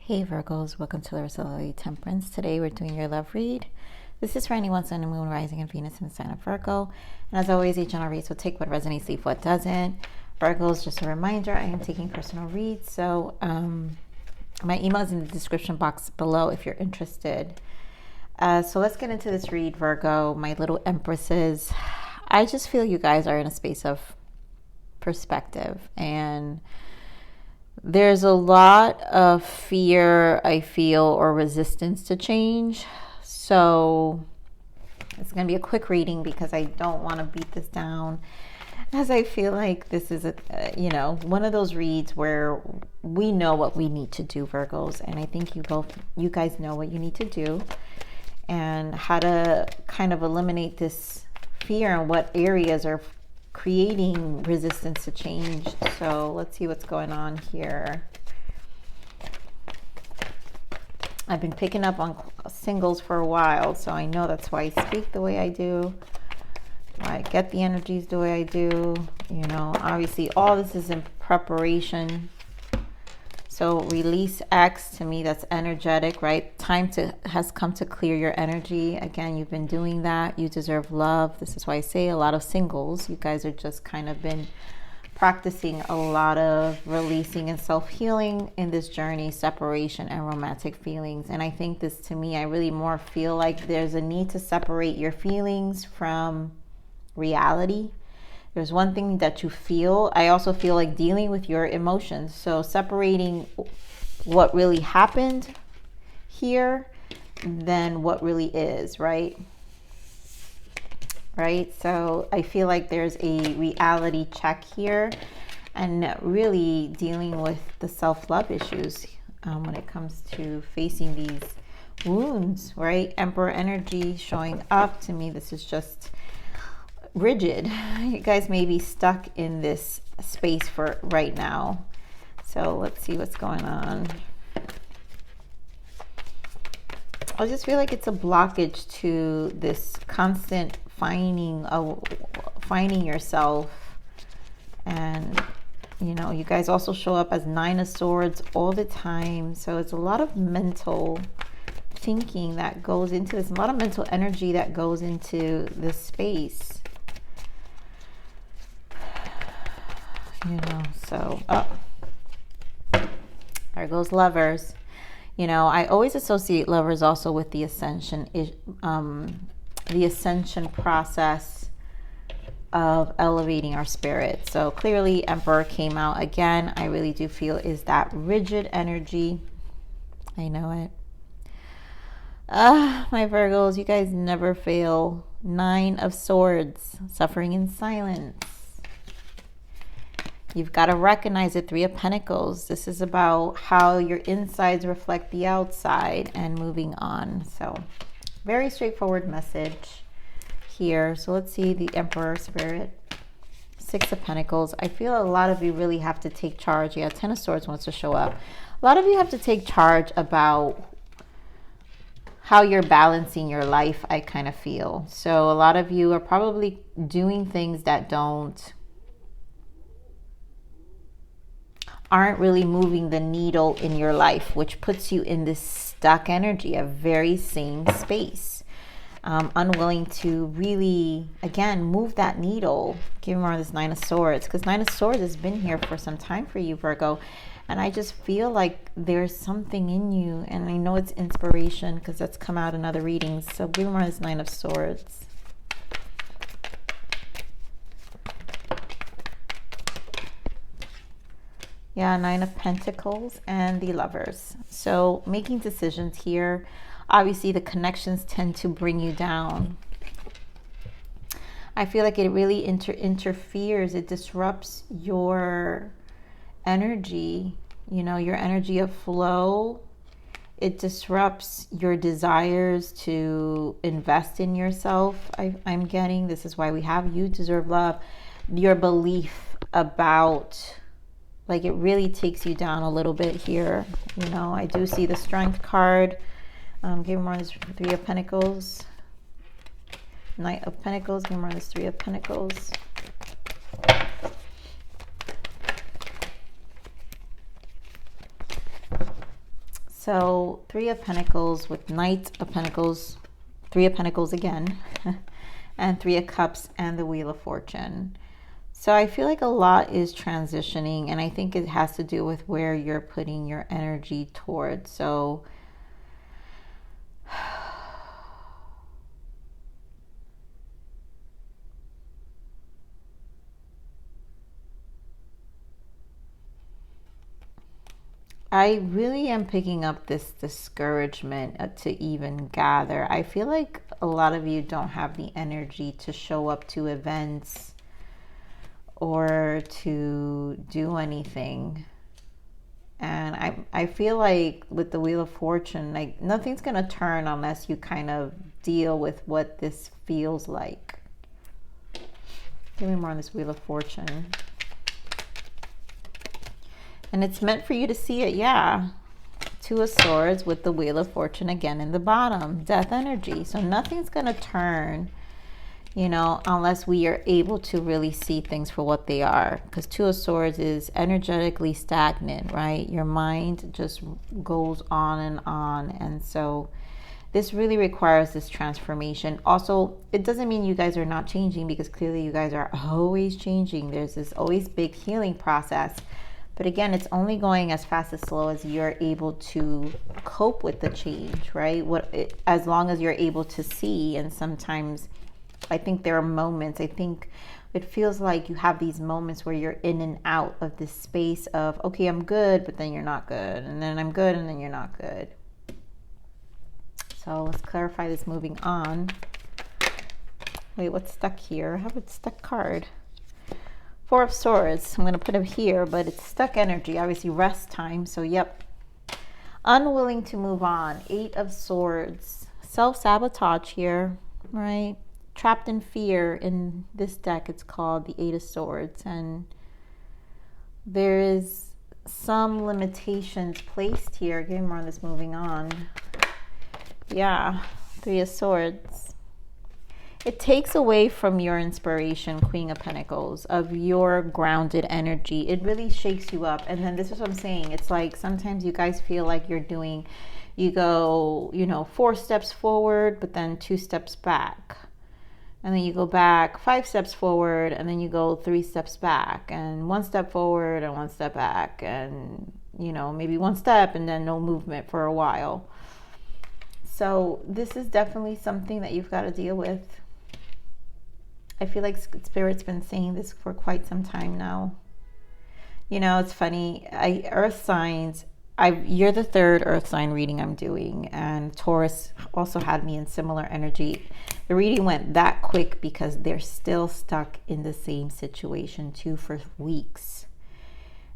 Hey Virgos, welcome to Larisa Lili Temperance. Today we're doing your love read. This is for anyone sun and moon rising in Venus in the sign of Virgo. And as always, each general read, so take what resonates, leave what doesn't. Virgos, just a reminder, I am taking personal reads. So my email is in the description box below if you're interested. So let's get into this read, Virgo, my little empresses. I just feel you guys are in a space of perspective, and there's a lot of fear, I feel, or resistance to change. So it's going to be a quick reading because I don't want to beat this down, as I feel like this is one of those reads where we know what we need to do, Virgos, and I think you guys know what you need to do and how to kind of eliminate this fear and what areas are creating resistance to change. So let's see what's going on here. I've been picking up on singles for a while, so I know that's why I speak the way I do, why I get the energies the way I do. Obviously all this is in preparation. So release X, to me, that's energetic, right? Time has come to clear your energy. Again, you've been doing that. You deserve love. This is why I say a lot of singles, you guys are just kind of been practicing a lot of releasing and self-healing in this journey, separation and romantic feelings. And I think this, to me, I really more feel like there's a need to separate your feelings from reality. There's one thing that you feel. I also feel like dealing with your emotions. So separating what really happened here than what really is, right? Right? So I feel like there's a reality check here and really dealing with the self-love issues when it comes to facing these wounds, right? Emperor energy showing up. To me, this is just rigid. You guys may be stuck in this space for right now. So let's see what's going on. I just feel like it's a blockage to this constant finding yourself. And you guys also show up as Nine of Swords all the time. So it's a lot of mental thinking that goes into this, a lot of mental energy that goes into this space. There goes Lovers. I always associate Lovers also with the ascension process of elevating our spirit. So clearly Emperor came out again. I really do feel is that rigid energy. I know it. My Virgos, you guys never fail. Nine of Swords, suffering in silence. You've got to recognize the Three of Pentacles. This is about how your insides reflect the outside and moving on. So very straightforward message here. So let's see the Emperor spirit. Six of Pentacles. I feel a lot of you really have to take charge. Yeah, Ten of Swords wants to show up. A lot of you have to take charge about how you're balancing your life, I kind of feel. So a lot of you are probably doing things that aren't really moving the needle in your life, which puts you in this stuck energy, a very same space. Unwilling to really, again, move that needle. Give more of this Nine of Swords, because Nine of Swords has been here for some time for you, Virgo. And I just feel like there's something in you, and I know it's inspiration because that's come out in other readings. So give more of this Nine of Swords. Yeah, Nine of Pentacles and the Lovers. So making decisions here. Obviously, the connections tend to bring you down. I feel like it really interferes. It disrupts your energy, your energy of flow. It disrupts your desires to invest in yourself. I'm getting, this is why we have you deserve love. Your belief about, like, it really takes you down a little bit here. I do see the Strength card. Give more on this Three of Pentacles. Knight of Pentacles. Give more on this Three of Pentacles. So Three of Pentacles with Knight of Pentacles, Three of Pentacles again, and Three of Cups and the Wheel of Fortune. So I feel like a lot is transitioning, and I think it has to do with where you're putting your energy towards. So I really am picking up this discouragement to even gather. I feel like a lot of you don't have the energy to show up to events or to do anything. And I feel like with the Wheel of Fortune, like nothing's going to turn unless you kind of deal with what this feels like. Give me more on this Wheel of Fortune. And it's meant for you to see it, yeah. Two of Swords with the Wheel of Fortune again in the bottom. Death energy. So nothing's going to turn, you know, unless we are able to really see things for what they are. Because Two of Swords is energetically stagnant, right? Your mind just goes on and on. And so this really requires this transformation. Also, it doesn't mean you guys are not changing, because clearly you guys are always changing. There's this always big healing process. But again, it's only going as fast as slow as you're able to cope with the change, right? As long as you're able to see. And sometimes I think there are moments, I think it feels like you have these moments where you're in and out of this space of, okay, I'm good, but then you're not good. And then I'm good, and then you're not good. So let's clarify this moving on. Wait, what's stuck here? I have a stuck card. Four of Swords. I'm going to put it here, but it's stuck energy. Obviously, rest time. So, yep. Unwilling to move on. Eight of Swords. Self-sabotage here, right? Trapped in fear. In this deck, it's called the Eight of Swords. And there is some limitations placed here. Give me more on this moving on. Yeah. Three of Swords. It takes away from your inspiration, Queen of Pentacles, of your grounded energy. It really shakes you up. And then this is what I'm saying. It's like sometimes you guys feel like you go, you know, 4 steps forward, but then 2 steps back. And then you go back 5 steps forward, and then you go 3 steps back, and 1 step forward and 1 step back, and, you know, maybe 1 step and then no movement for a while. So this is definitely something that you've got to deal with. I feel like Spirit's been saying this for quite some time now. You know, it's funny. Earth signs, you're the 3rd Earth sign reading I'm doing. And Taurus also had me in similar energy. The reading went that quick because they're still stuck in the same situation too for weeks.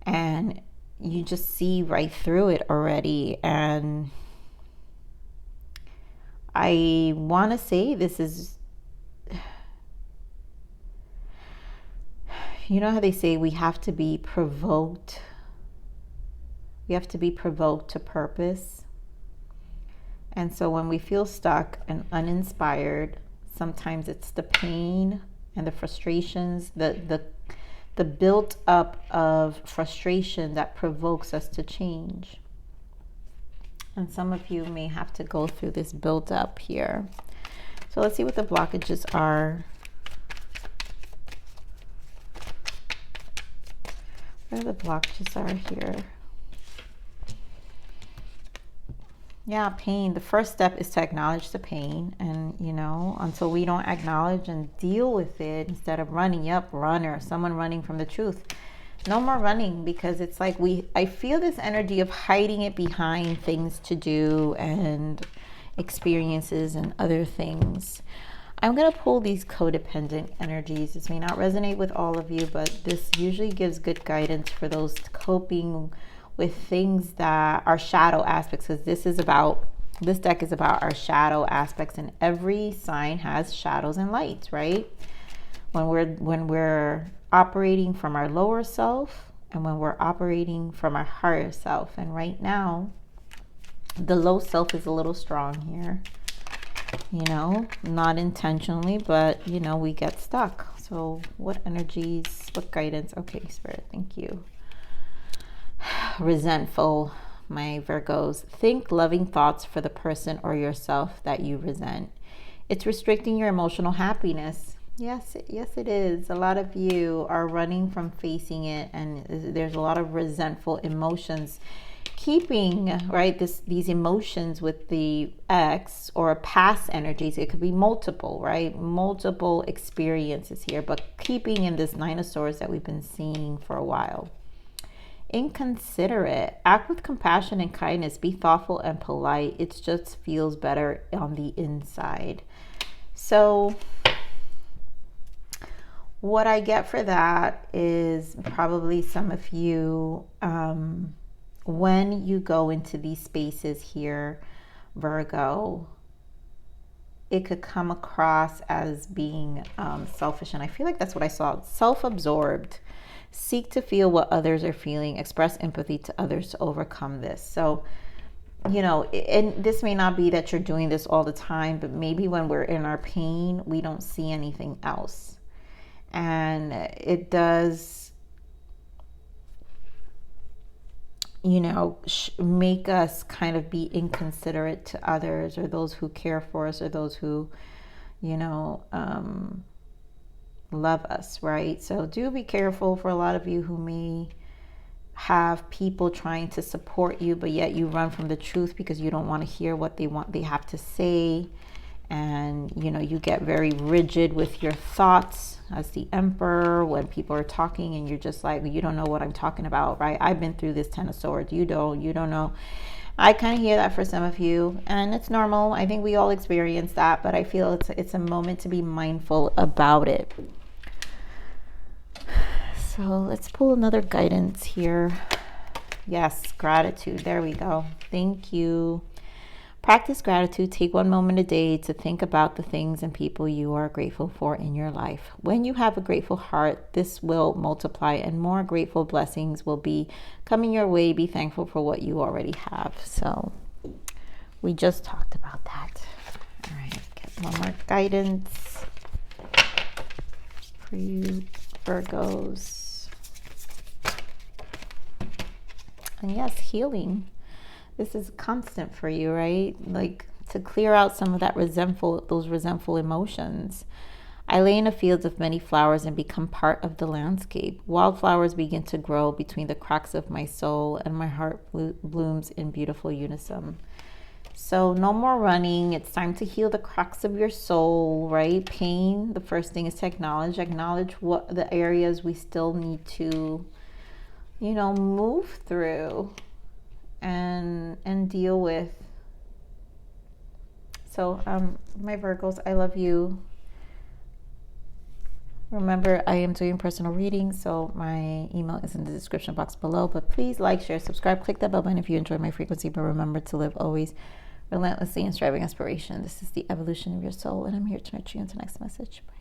And you just see right through it already. And I want to say this is... You know how they say we have to be provoked? We have to be provoked to purpose. And so when we feel stuck and uninspired, sometimes it's the pain and the frustrations, the built up of frustration that provokes us to change. And some of you may have to go through this build up here. So let's see what the blockages are. Where the blockages are here. Yeah, pain. The first step is to acknowledge the pain. And, you know, until we don't acknowledge and deal with it, instead of running, yep, runner, someone running from the truth. No more running, because it's like I feel this energy of hiding it behind things to do and experiences and other things. I'm going to pull these codependent energies. This may not resonate with all of you, but this usually gives good guidance for those coping with things that are shadow aspects, because this deck is about our shadow aspects, and every sign has shadows and lights, right? When we're operating from our lower self and when we're operating from our higher self. And right now, the low self is a little strong here. You know, not intentionally, but, you know, we get stuck. So what energies, what guidance? Okay, Spirit, thank you. Resentful. my Virgos. Think loving thoughts for the person or yourself that you resent. It's restricting your emotional happiness. Yes, it is. A lot of you are running from facing it, and there's a lot of resentful emotions keeping, right, these emotions with the ex or past energies. It could be multiple, right, multiple experiences here, but keeping in this Nine of Swords that we've been seeing for a while. Inconsiderate. Act with compassion and kindness. Be thoughtful and polite. It just feels better on the inside. So what I get for that is probably some of you, when you go into these spaces here, Virgo, it could come across as being selfish. And I feel like that's what I saw. Self-absorbed. Seek to feel what others are feeling. Express empathy to others to overcome this. So, you know, and this may not be that you're doing this all the time, but maybe when we're in our pain, we don't see anything else. And it does, you know, make us kind of be inconsiderate to others, or those who care for us, or those who, you know, love us, right? So do be careful for a lot of you who may have people trying to support you, but yet you run from the truth because you don't want to hear what they have to say. And, you know, you get very rigid with your thoughts as the Emperor when people are talking, and you're just like, you don't know what I'm talking about, right? I've been through this Ten of Swords. You don't know. I kind of hear that for some of you, and it's normal. I think we all experience that, but I feel it's a moment to be mindful about it. So let's pull another guidance here. Yes, gratitude. There we go. Thank you. Practice gratitude. Take one moment a day to think about the things and people you are grateful for in your life. When you have a grateful heart, this will multiply and more grateful blessings will be coming your way. Be thankful for what you already have. So we just talked about that. All right, get one more guidance for you, Virgos. And yes, healing. This is constant for you, right? Like to clear out some of those resentful emotions. I lay in a field of many flowers and become part of the landscape. Wildflowers begin to grow between the cracks of my soul, and my heart blooms in beautiful unison. So no more running. It's time to heal the cracks of your soul, right? Pain. The first thing is to acknowledge what the areas we still need to, you know, move through and deal with. So my Virgos, I love you. Remember, I am doing personal readings, so my email is in the description box below, but please like, share, subscribe, click that bell button if you enjoy my frequency. But remember to live always relentlessly and striving aspiration. This is the evolution of your soul, and I'm here to nurture you into the next message. Bye.